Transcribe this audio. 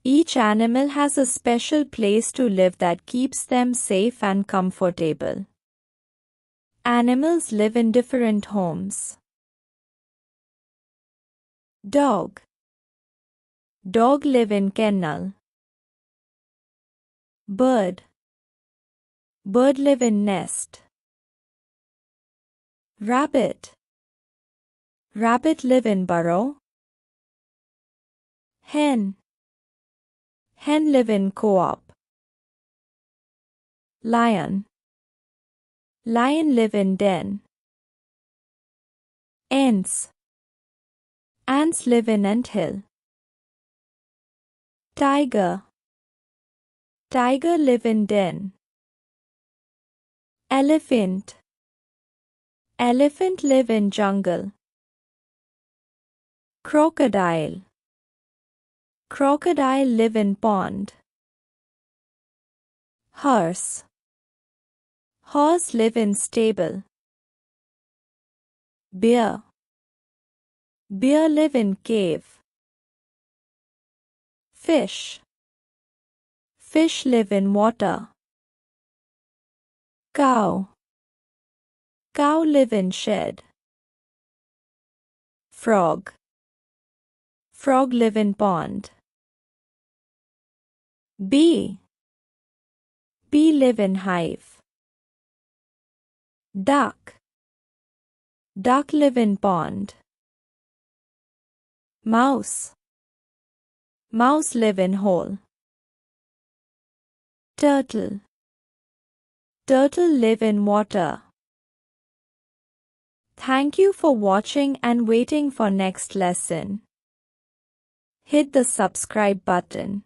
Each animal has a special place to live that keeps them safe and comfortable. Animals live in different homes. Dog. Dog live in kennel. Bird. Bird live in nest. Rabbit. Rabbit live in burrow. Hen. Hen live in co-op. Lion. Lion live in den. Ants. Ants live in anthill. Tiger. Tiger live in den. Elephant. Elephant live in jungle. Crocodile. Crocodile live in pond. Horse. Horse live in stable. Bear. Bear live in cave. Fish. Fish live in water. Cow. Cow live in shed. Frog. Frog live in pond. Bee. Bee live in hive. Duck. Duck live in pond. Mouse. Mouse live in hole. Turtle. Turtle live in water. Thank you for watching and waiting for next lesson. Hit the subscribe button.